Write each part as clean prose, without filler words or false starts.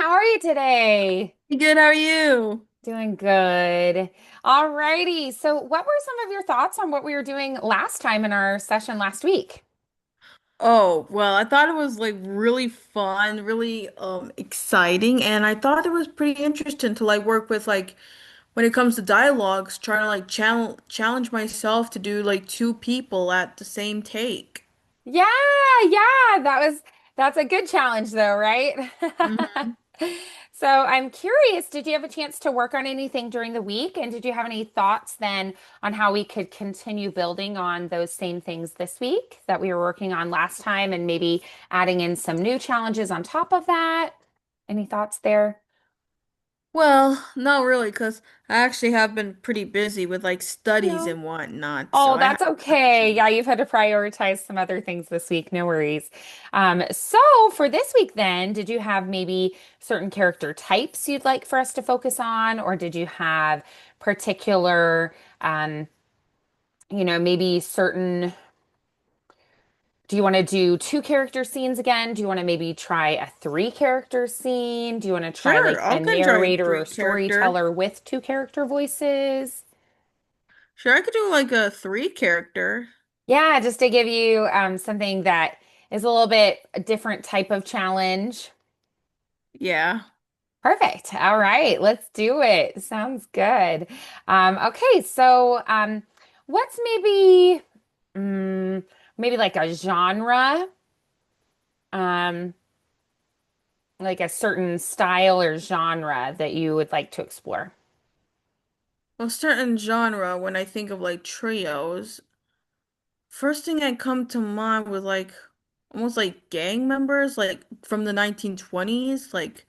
How are you today? Good, how are you? Doing good. Alrighty. So, what were some of your thoughts on what we were doing last time in our session last week? Oh, well, I thought it was like really fun, really exciting, and I thought it was pretty interesting to like work with like when it comes to dialogues, trying to like challenge myself to do like two people at the same take. Yeah, yeah, that's a good challenge though, right? Hmm. So, I'm curious, did you have a chance to work on anything during the week? And did you have any thoughts then on how we could continue building on those same things this week that we were working on last time and maybe adding in some new challenges on top of that? Any thoughts there? Well, not really, because I actually have been pretty busy with like studies No. and whatnot, so Oh, I that's haven't okay. actually. Yeah, you've had to prioritize some other things this week. No worries. So for this week then, did you have maybe certain character types you'd like for us to focus on, or did you have particular, maybe certain, do you want to do two character scenes again? Do you want to maybe try a three character scene? Do you want to try Sure, like I a can try narrator three or character. storyteller with two character voices? Sure, I could do like a three character. Yeah, just to give you something that is a little bit a different type of challenge. Yeah. Perfect. All right, let's do it. Sounds good. Okay, so what's maybe like a genre, um, like a certain style or genre that you would like to explore? Well, certain genre, when I think of like trios, first thing that come to mind was like almost like gang members, like from the 1920s, like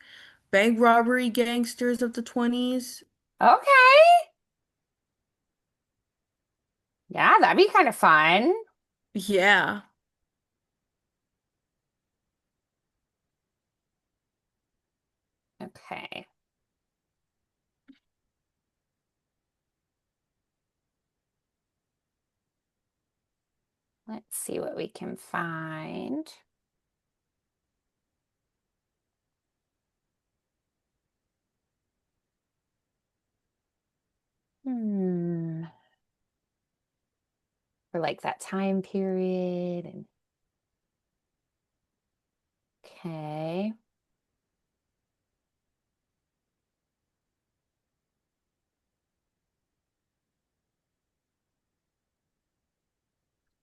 bank robbery gangsters of the 20s. Okay. Yeah, that'd be kind of fun. Yeah. Okay. Let's see what we can find. Hmm. For like that time period. And okay.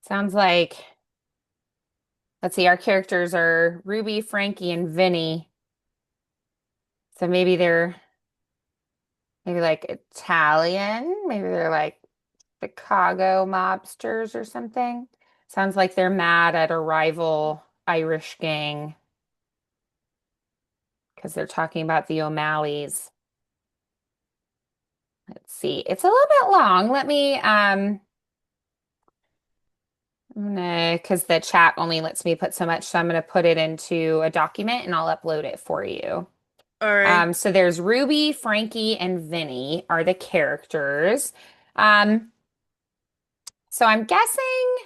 Sounds like, let's see, our characters are Ruby, Frankie, and Vinny. So maybe like Italian. Maybe they're like Chicago mobsters or something. Sounds like they're mad at a rival Irish gang because they're talking about the O'Malleys. Let's see. It's a little bit long. Because the chat only lets me put so much, so I'm gonna put it into a document and I'll upload it for you. All right. So there's Ruby, Frankie, and Vinny are the characters. Um, so I'm guessing,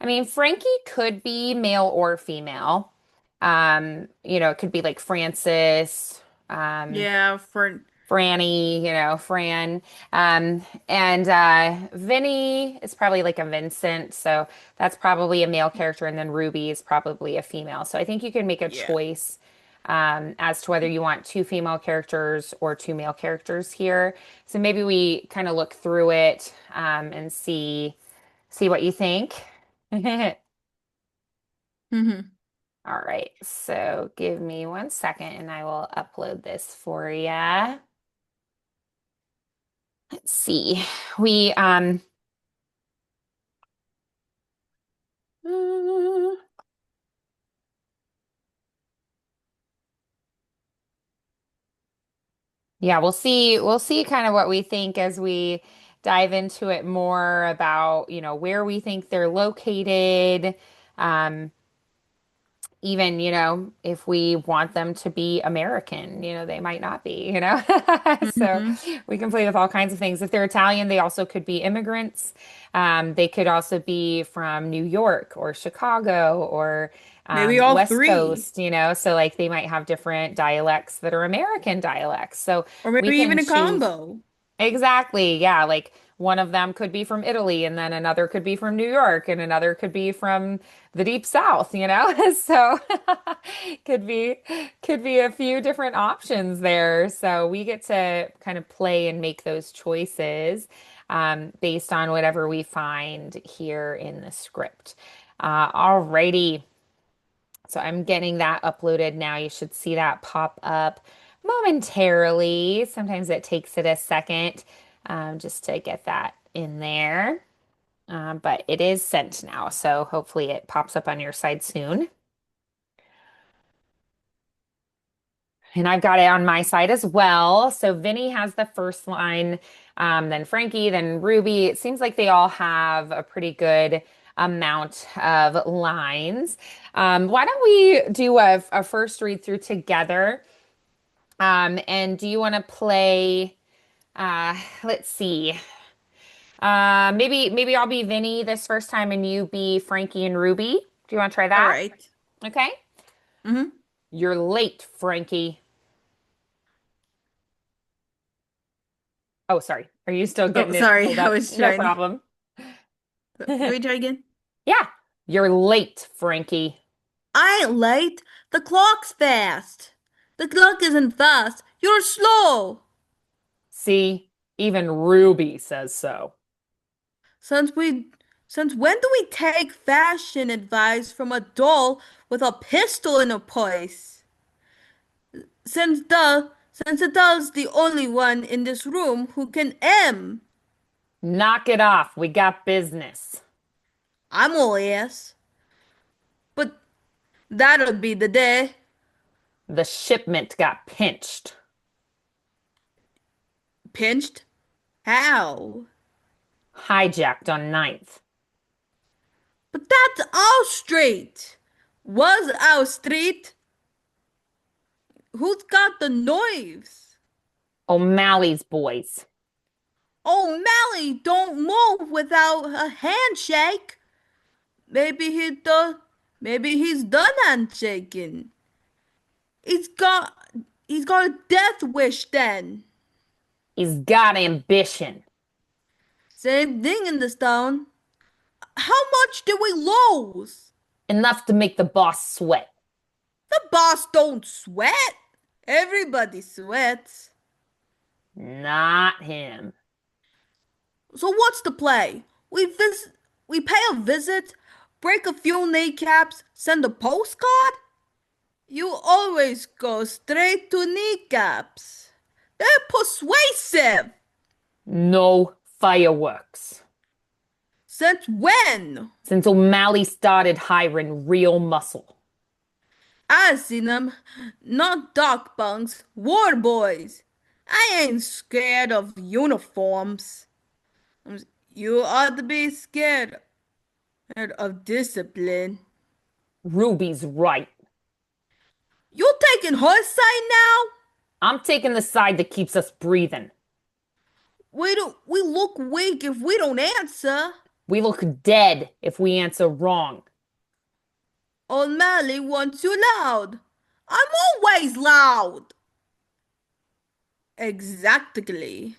I mean, Frankie could be male or female. It could be like Francis, um, Yeah, for Franny, Fran. And Vinny is probably like a Vincent, so that's probably a male character, and then Ruby is probably a female. So I think you can make a yeah. choice as to whether you want two female characters or two male characters here. So maybe we kind of look through it and see what you think. Hmm. All right, so give me 1 second and I will upload this for you. Let's see. We mm, yeah, we'll see kind of what we think as we dive into it more about, where we think they're located. Um, even, if we want them to be American, they might not be. So Hmm. we can play with all kinds of things. If they're Italian, they also could be immigrants. They could also be from New York or Chicago or Maybe all West three. Coast, so like they might have different dialects that are American dialects. So Or we maybe can even a choose. combo. Exactly. Yeah. Like one of them could be from Italy and then another could be from New York and another could be from the deep south. So could be a few different options there. So we get to kind of play and make those choices based on whatever we find here in the script. Alrighty. So I'm getting that uploaded now. You should see that pop up momentarily. Sometimes it takes it a second just to get that in there. But it is sent now, so hopefully it pops up on your side soon. And I've got it on my side as well. So Vinny has the first line, then Frankie, then Ruby. It seems like they all have a pretty good amount of lines. Why don't we do a first read through together? And do you want to play? Let's see. Maybe I'll be Vinny this first time and you be Frankie and Ruby. Do you want to try All that? right. Okay. Mm-hmm. You're late, Frankie. Oh, sorry. Are you still Oh, getting it sorry. pulled I up? was No trying. problem. Can we try again? Yeah. You're late, Frankie. I ain't late. The clock's fast. The clock isn't fast. You're slow. See, even Ruby says so. Since we, since when do we take fashion advice from a doll with a pistol in her place? Since Adele's the only one in this room who can M. Knock it off. We got business. I'm all ears. But that'll be the day. The shipment got pinched. Pinched? How? Hijacked on Ninth. But that's our street. Was our street? Who's got the knives? O'Malley's boys. Oh, Mally don't move without a handshake. Maybe he does. Maybe he's done handshaking. He's got he's got a death wish then. He's got ambition. Same thing in this town. How much did we lose? Enough to make the boss sweat. The boss don't sweat. Everybody sweats. Not him. So what's the play? We pay a visit, break a few kneecaps, send a postcard? You always go straight to kneecaps. They're persuasive. No fireworks. Since when? Since O'Malley started hiring real muscle. I seen them. Not dock bunks, war boys. I ain't scared of uniforms. You ought to be scared of discipline. Ruby's right. You taking her side now? I'm taking the side that keeps us breathing. We look weak if we don't answer. We look dead if we answer wrong. O'Malley wants you loud. I'm always loud. Exactly.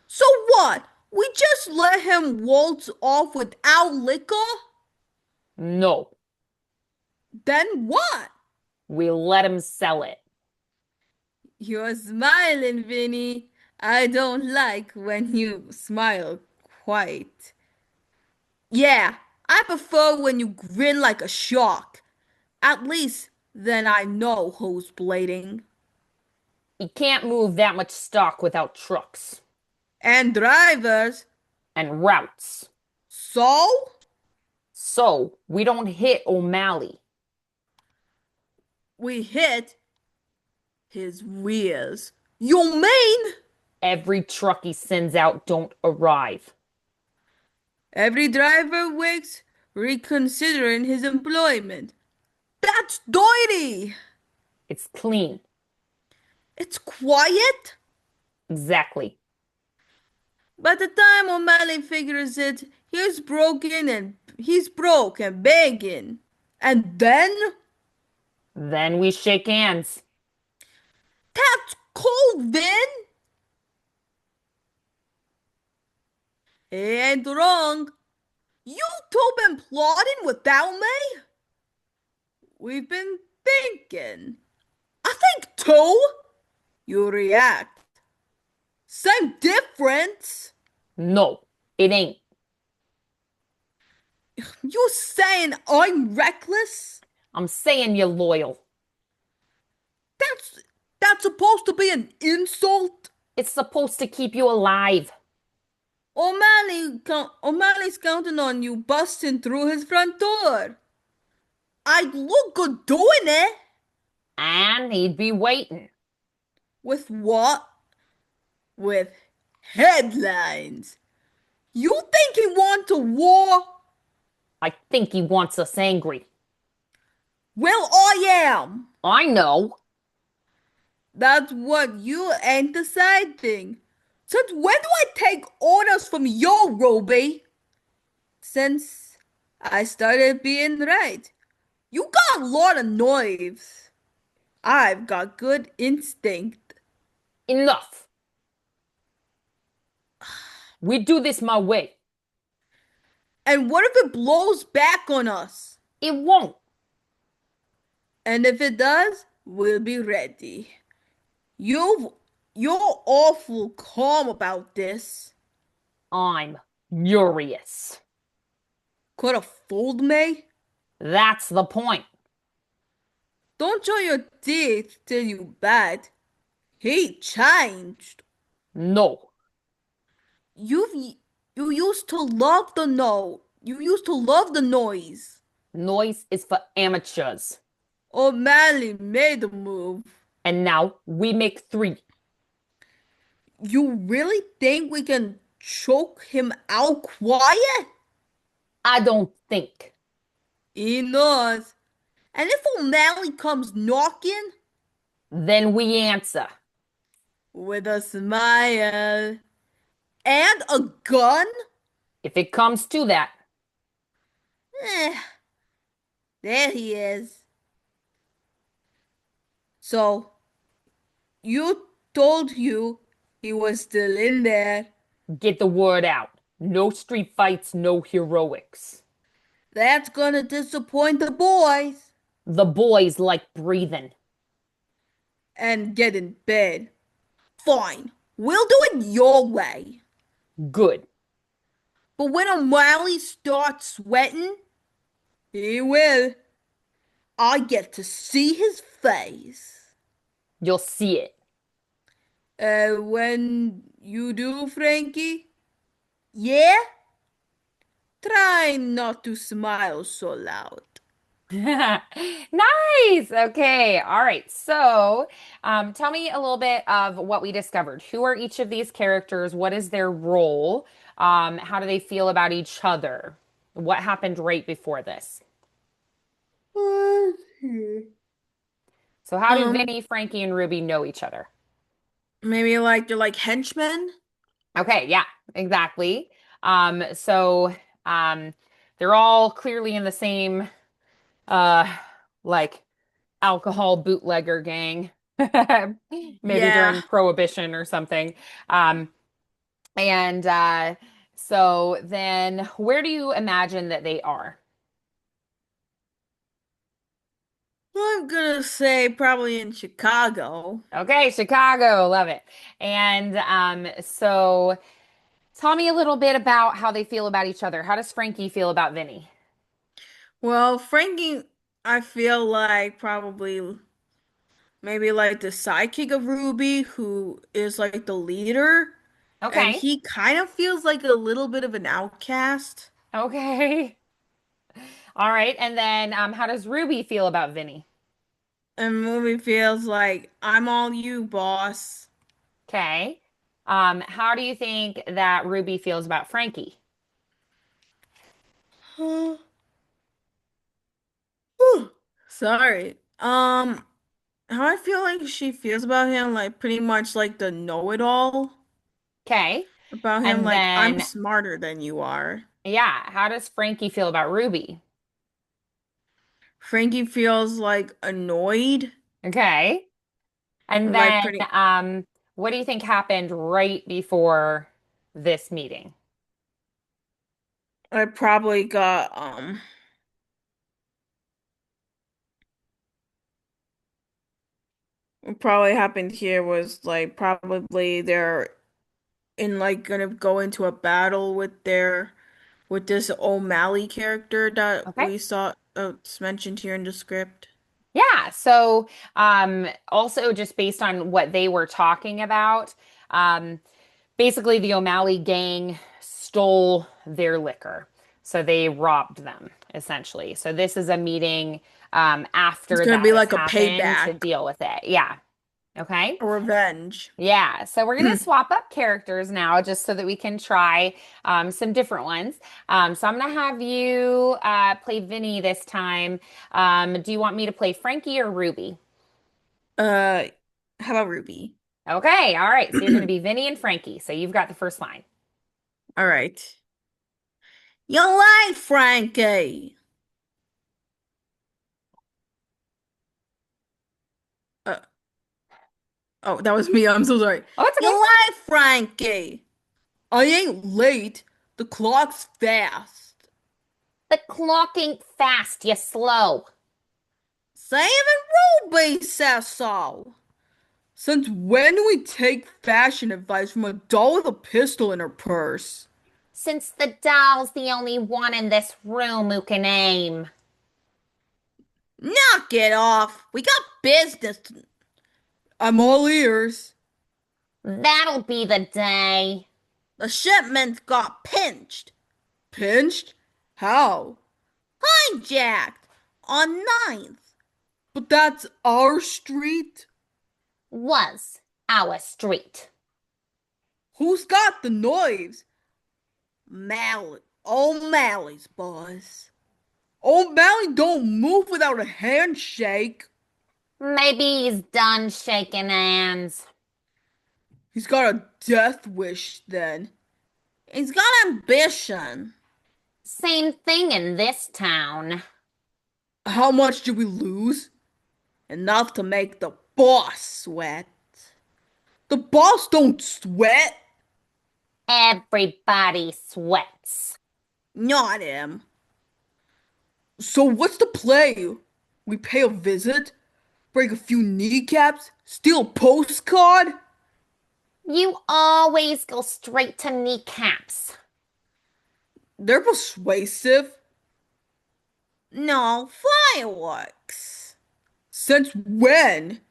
So what? We just let him waltz off without liquor? No, Then what? we let him sell it. You're smiling, Vinny. I don't like when you smile quite. Yeah, I prefer when you grin like a shark. At least then I know who's bleeding. You can't move that much stock without trucks And drivers. and routes. So? So we don't hit O'Malley. We hit his rears. You mean? Every truck he sends out don't arrive. Every driver wakes reconsidering his employment. That's dirty. It's clean. It's quiet. Exactly. By the time O'Malley figures it, he's broke and begging. And then Then we shake hands. that's cold, then. He ain't wrong. You two been plotting without me? We've been thinking. I think too. You react. Same difference. No, it ain't. You saying I'm reckless? I'm saying you're loyal. That's that's supposed to be an insult. It's supposed to keep you alive. O'Malley's counting on you busting through his front door. I'd look good doing it. And he'd be waiting. With what? With headlines. You think he want a war? I think he wants us angry. Well, I am. I know. That's what you ain't deciding. Since when do I take orders from you, Ruby? Since I started being right. You got a lot of nerves. I've got good instinct. Enough. We do this my way. And what if it blows back on us? It won't. And if it does, we'll be ready. You've you're awful calm about this. I'm furious. Could have fooled me. That's the point. Don't show your teeth till you bad. He changed. No. You've you used to love the no. You used to love the noise. Noise is for amateurs. O'Malley made a move. And now we make three. You really think we can choke him out quiet? I don't think. He knows. And if O'Malley comes knocking Then we answer. with a smile and a gun, If it comes to that, eh, there he is. So you told you he was still in there. get the word out. No street fights, no heroics. That's gonna disappoint the boys. The boys like breathing. And get in bed. Fine, we'll do it your way. Good. But when O'Malley starts sweating, he will. I get to see his face. You'll see it. When you do, Frankie? Yeah? Try not to smile so loud. Nice. Okay. All right. So, tell me a little bit of what we discovered. Who are each of these characters? What is their role? How do they feel about each other? What happened right before this? Okay. So, how do Um, Vinny, Frankie, and Ruby know each other? maybe like they're like henchmen? Okay. Yeah, exactly. So, um, they're all clearly in the same, uh, like alcohol bootlegger gang, maybe Yeah. during Prohibition or something. Um, and so then where do you imagine that they are? I'm gonna say probably in Chicago. Okay, Chicago, love it. And so tell me a little bit about how they feel about each other. How does Frankie feel about Vinny? Well, Frankie, I feel like probably maybe like the sidekick of Ruby, who is like the leader, and Okay, he kind of feels like a little bit of an outcast. okay. All right. And then how does Ruby feel about Vinny? And Ruby feels like I'm all you, boss. Okay. How do you think that Ruby feels about Frankie? Sorry. How I feel like she feels about him, like pretty much like the know-it-all Okay. about him, And like I'm then, smarter than you are. yeah, how does Frankie feel about Ruby? Frankie feels like annoyed, Okay. And like then, pretty. what do you think happened right before this meeting? I probably got what probably happened here was like probably they're in like gonna go into a battle with this O'Malley character that Okay. we saw it's mentioned here in the script. Yeah. So, also just based on what they were talking about, um, basically the O'Malley gang stole their liquor. So they robbed them, essentially. So this is a meeting, It's after gonna that be has like a happened to payback, deal with it. Yeah. Okay. a revenge. Yeah, so we're gonna swap up characters now just so that we can try some different ones. So I'm gonna have you play Vinny this time. Do you want me to play Frankie or Ruby? Uh, how about Ruby? Okay, all right. So you're gonna be Vinny and Frankie. So you've got the first line. All right. You lie, Frankie. Uh, oh, that was me. I'm so sorry. Oh, it's You okay. lie, Frankie. I ain't late. The clock's fast. The clock ain't fast, you slow. Sam and Ruby says so. Since when do we take fashion advice from a doll with a pistol in her purse? Since the doll's the only one in this room who can aim. Knock it off. We got business. I'm all ears. That'll be the day. The shipment got pinched. Pinched? How? Hijacked. On Ninth. But that's our street. Was our street. Who's got the knives? Mally. O'Malley's, boys. O'Malley don't move without a handshake. Maybe he's done shaking hands. He's got a death wish then. He's got ambition. Same thing in this town. How much did we lose? Enough to make the boss sweat. The boss don't sweat. Everybody sweats. Not him. So what's the play? We pay a visit, break a few kneecaps, steal a postcard? You always go straight to kneecaps. They're persuasive. No, fireworks. Since when?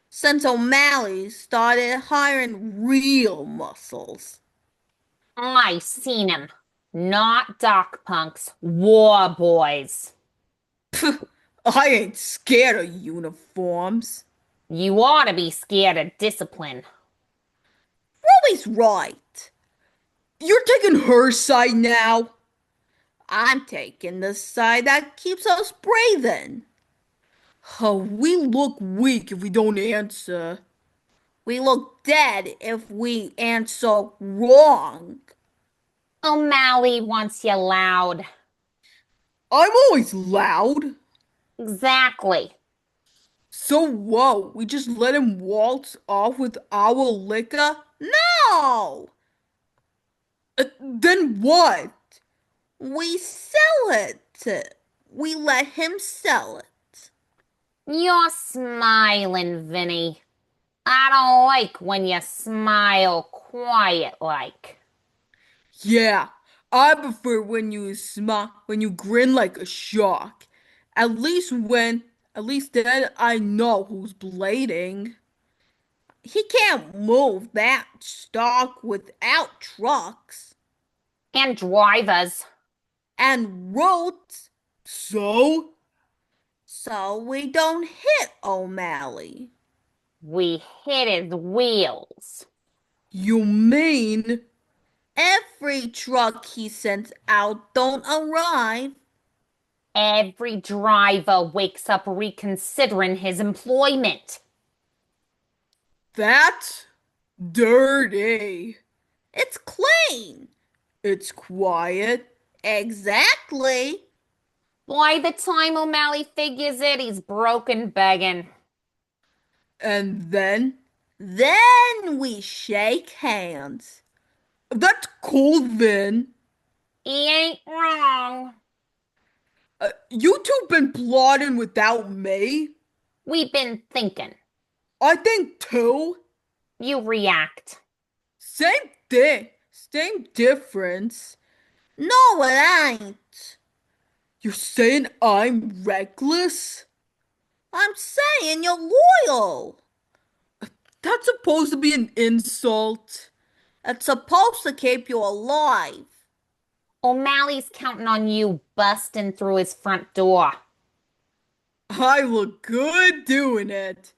Since O'Malley started hiring real muscles. I seen him. Not dock punks, war boys. I ain't scared of uniforms. You ought to be scared of discipline. Ruby's right. You're taking her side now. I'm taking the side that keeps us breathing. Oh, we look weak if we don't answer. We look dead if we answer wrong. O'Malley wants you loud. I'm always loud. Exactly. So whoa, we just let him waltz off with our liquor? No! Then what? We sell it. We let him sell it. You're smiling, Vinny. I don't like when you smile quiet like. Yeah, I prefer when you smile, when you grin like a shark. At least then I know who's blading. He can't move that stock without trucks And drivers. and roads. So we don't hit O'Malley. We hit his wheels. You mean every truck he sends out don't arrive? Every driver wakes up reconsidering his employment. That's dirty. It's clean. It's quiet. Exactly. By the time O'Malley figures it, he's broken begging. And then we shake hands. That's cool, Vin. He ain't wrong. You two been plotting without me? We've been thinking. I think too. You react. Same thing, same difference. No, it ain't. You're saying I'm reckless? I'm saying you're loyal. That's supposed to be an insult. It's supposed to keep you alive. O'Malley's counting on you busting through his front door. I look good doing it.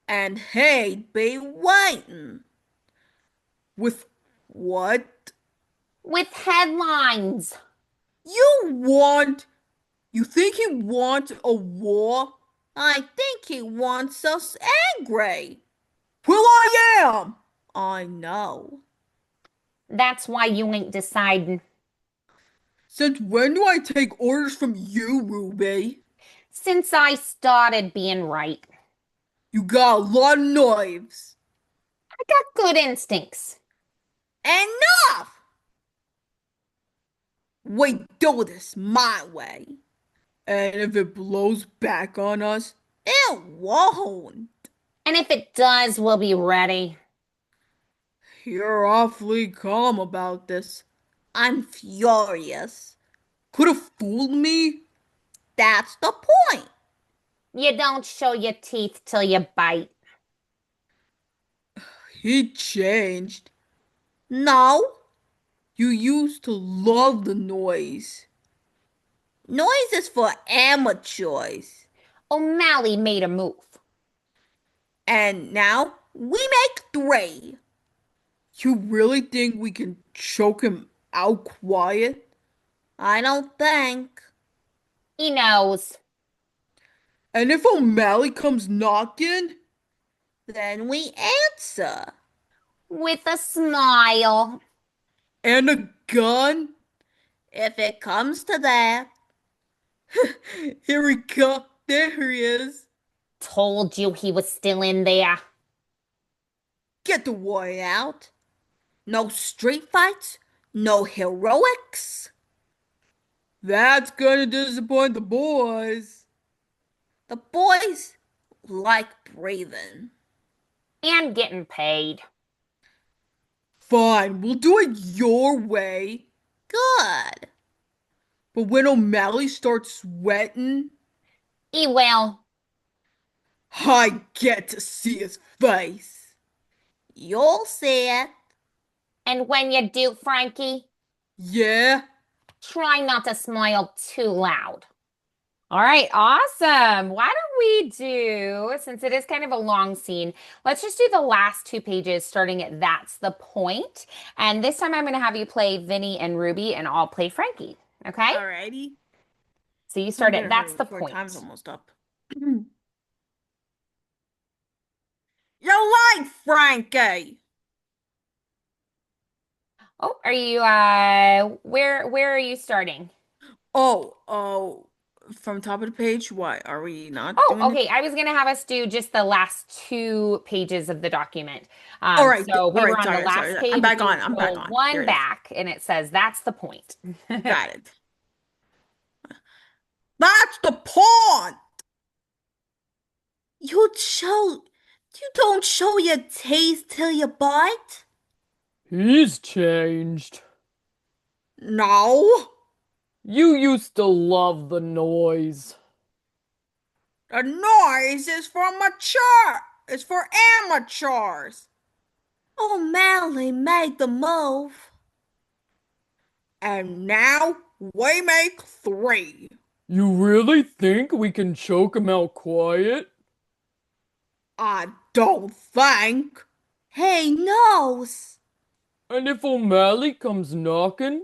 And he'd be waiting. With what? With headlines. You want? You think he wants a war? I think he wants us angry. Well, I am. I know. That's why you ain't deciding. Since when do I take orders from you, Ruby? Since I started being right. You got a lot of knives. I got good instincts. Enough! We do this my way. And if it blows back on us, it won't. And if it does, we'll be ready. You're awfully calm about this. I'm furious. Could have fooled me? That's the point. You don't show your teeth till you bite. He changed. No, you used to love the noise. Noise is for amateurs. O'Malley made a move. And now we make three. You really think we can choke him out quiet? I don't think. He knows. And if O'Malley comes knocking, then we answer. With a smile. And a gun? If it comes to that. Here we go. There he is. Told you he was still in there. Get the word out. No street fights, no heroics. That's gonna disappoint the boys. The boys like breathing. And getting paid. Fine, we'll do it your way. Good. But when O'Malley starts sweating, He will. I get to see his face. You'll see it. And when you do, Frankie, Yeah? try not to smile too loud. All right, awesome. Why don't we do, since it is kind of a long scene, let's just do the last two pages starting at That's the Point. And this time I'm going to have you play Vinny and Ruby, and I'll play Frankie. Okay? Alrighty. So you I start at better That's hurry the before time's Point. almost up. You like Frankie? Oh, are you where are you starting? Oh, from top of the page? Why are we not Oh, doing it? okay. I was gonna have us do just the last two pages of the document. So All we were right. on the Sorry. last I'm page. If back you on. I'm back scroll on. There one it is. back, and it says that's the point. Got it. That's the point. You show. You don't show your teeth till you bite. He's changed. No, You used to love the noise. the noise is for mature. It's for amateurs. O'Malley made the move. And now we make three. You really think we can choke him out quiet? I don't think. He knows. And if O'Malley comes knocking?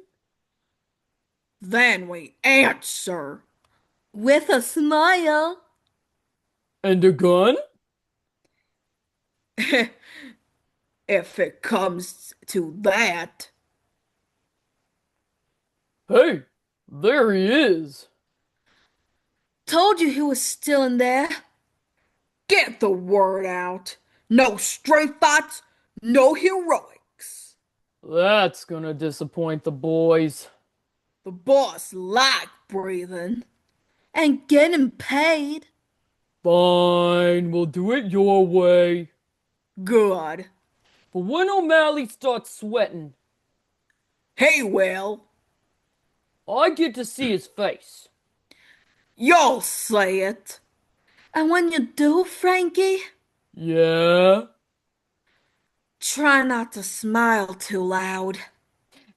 Then we answer. With a smile. And a gun? If it comes to that. Hey, there he is. Told you he was still in there. Get the word out. No straight fights, no heroics. That's gonna disappoint the boys. The boss like breathing and getting paid. Fine, we'll do it your way. Good. But when O'Malley starts sweating, Hey, Will, I get to see his face. you'll say it. And when you do, Frankie, Yeah? try not to smile too loud.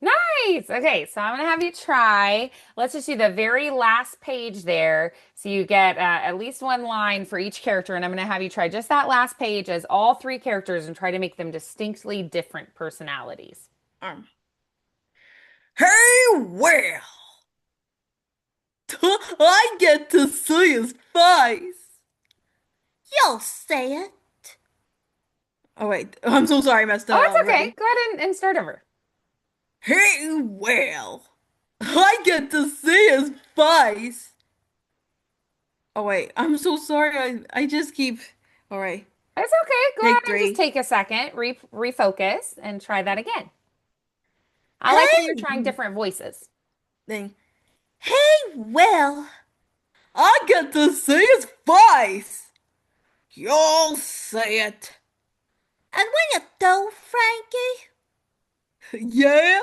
Nice. Okay, so I'm gonna have you try. Let's just do the very last page there. So you get at least one line for each character, and I'm gonna have you try just that last page as all three characters and try to make them distinctly different personalities. Um, hey, Will, I get to see his face. You'll say it. Oh, wait, I'm so sorry, I messed Oh, that up it's okay. already. Go ahead and start over. Hey, Will, I get to see his face. Oh, wait, I'm so sorry, I just keep. All right, It's okay. Go ahead take and just three. take a second, refocus, and try that again. I like when you're Hey, trying different voices. thing. Hey, Will, I get to see his face. You'll see it. And when you do, Frankie, yeah?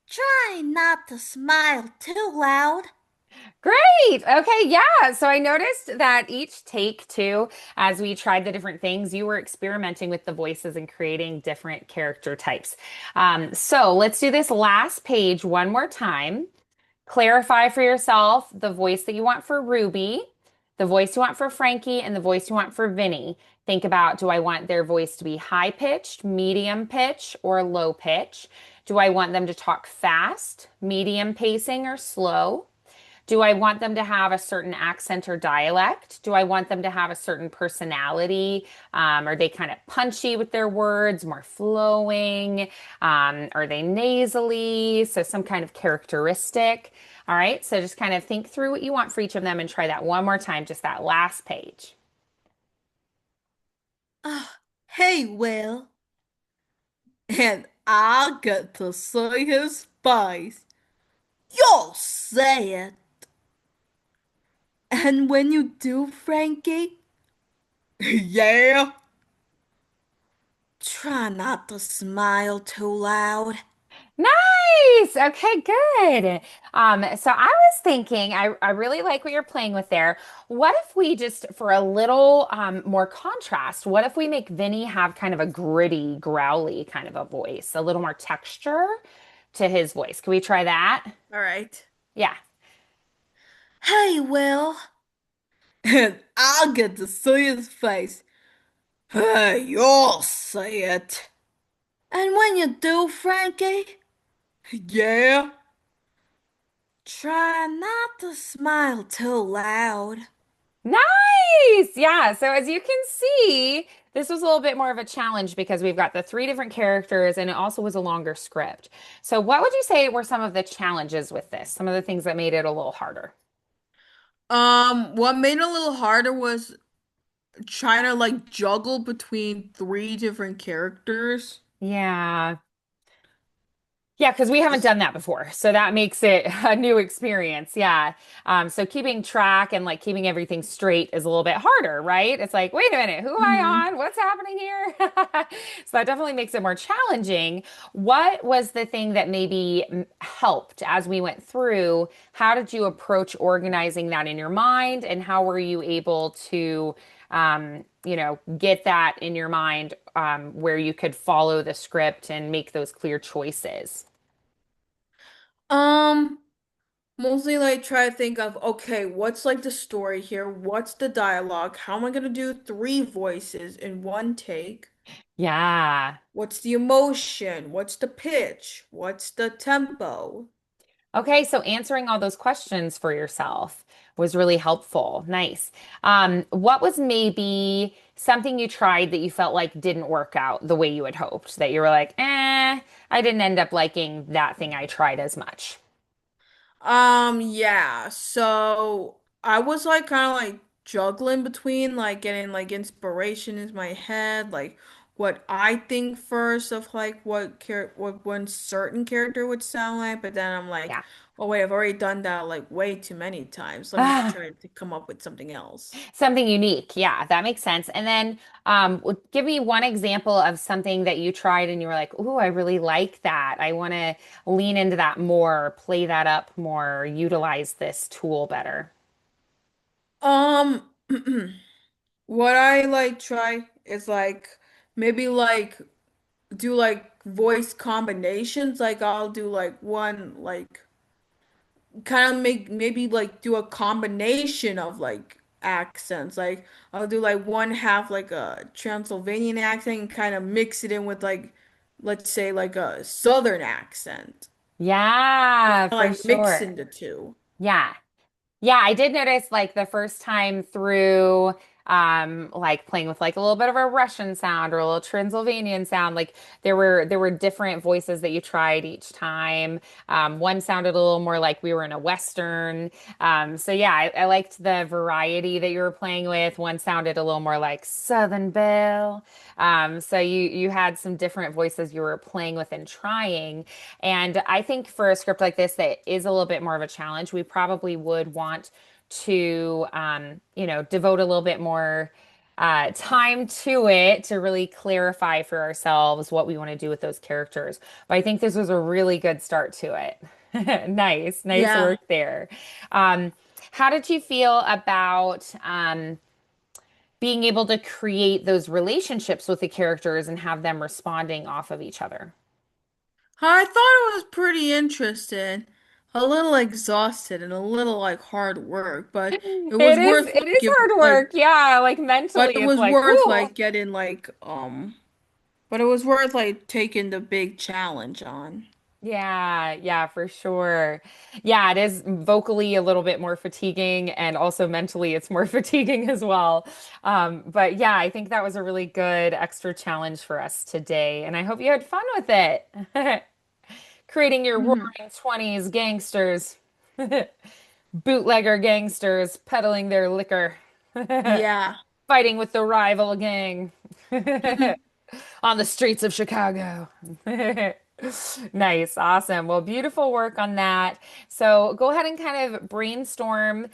Try not to smile too loud. Great. Okay. Yeah. So I noticed that each take too, as we tried the different things, you were experimenting with the voices and creating different character types. So let's do this last page one more time. Clarify for yourself the voice that you want for Ruby, the voice you want for Frankie, and the voice you want for Vinny. Think about, do I want their voice to be high pitched, medium pitch, or low pitch? Do I want them to talk fast, medium pacing, or slow? Do I want them to have a certain accent or dialect? Do I want them to have a certain personality? Are they kind of punchy with their words, more flowing? Are they nasally? So, some kind of characteristic. All right. So, just kind of think through what you want for each of them and try that one more time, just that last page. Ah, hey, Will. And I get to see his face. You'll say it. And when you do, Frankie, yeah? Try not to smile too loud. Nice. Okay, good. So I was thinking, I really like what you're playing with there. What if we just, for a little more contrast, what if we make Vinny have kind of a gritty, growly kind of a voice, a little more texture to his voice? Can we try that? All right. Yeah. Hey, Will. And I get to see his face. Hey, you'll see it. And when you do, Frankie, yeah? Try not to smile too loud. Nice. Yeah. So as you can see, this was a little bit more of a challenge because we've got the three different characters and it also was a longer script. So what would you say were some of the challenges with this? Some of the things that made it a little harder? What made it a little harder was trying to like juggle between three different characters. Yeah. Yeah, because we haven't Just, done that before. So that makes it a new experience. Yeah. So keeping track and like keeping everything straight is a little bit harder, right? It's like, wait a minute, who am mhm. I on? What's happening here? So that definitely makes it more challenging. What was the thing that maybe helped as we went through? How did you approach organizing that in your mind? And how were you able to, get that in your mind where you could follow the script and make those clear choices? Um, Mostly like try to think of, okay, what's like the story here? What's the dialogue? How am I gonna do three voices in one take? Yeah. What's the emotion? What's the pitch? What's the tempo? Okay, so answering all those questions for yourself was really helpful. Nice. What was maybe something you tried that you felt like didn't work out the way you had hoped, that you were like, I didn't end up liking that thing I tried as much? Yeah. So I was like kind of like juggling between like getting like inspiration in my head, like what I think first of like what one certain character would sound like, but then I'm like, Yeah. oh wait, I've already done that like way too many times. Let me try to come up with something else. Something unique. Yeah, that makes sense. And then give me one example of something that you tried and you were like, "Ooh, I really like that. I want to lean into that more, play that up more, utilize this tool better." Um, what I like try is like maybe like do like voice combinations. Like I'll do like one like kind of make maybe like do a combination of like accents. Like I'll do like one half like a Transylvanian accent and kind of mix it in with like let's say like a Southern accent. Just Yeah, kinda, for like mixing sure. the two. Yeah. Yeah, I did notice like the first time through like playing with like a little bit of a Russian sound or a little Transylvanian sound, like there were different voices that you tried each time. One sounded a little more like we were in a Western. So yeah, I liked the variety that you were playing with. One sounded a little more like Southern Belle. So you had some different voices you were playing with and trying. And I think for a script like this that is a little bit more of a challenge, we probably would want to, devote a little bit more time to it to really clarify for ourselves what we want to do with those characters. But I think this was a really good start to it. Nice Yeah. work there. Um, how did you feel about being able to create those relationships with the characters and have them responding off of each other? I thought it was pretty interesting. A little exhausted and a little like hard work, but it was worth It like is giving hard like work. Yeah, like but mentally it it's was like, worth whoo. like getting like but it was worth like taking the big challenge on. Yeah, yeah, for sure. Yeah, it is vocally a little bit more fatiguing and also mentally it's more fatiguing as well. But yeah, I think that was a really good extra challenge for us today, and I hope you had fun with it. Creating your Mhm. roaring 20s gangsters, bootlegger gangsters peddling their liquor, Yeah. fighting with the rival gang. On the streets of Chicago. Nice, awesome. Well, beautiful work on that. So go ahead and kind of brainstorm,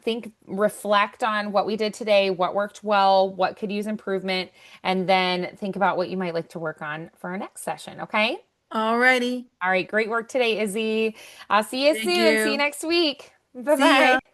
think, reflect on what we did today, what worked well, what could use improvement, and then think about what you might like to work on for our next session. Okay? Alrighty. All right, great work today, Izzy. I'll see you Thank soon. See you you. next week. See Bye-bye. ya.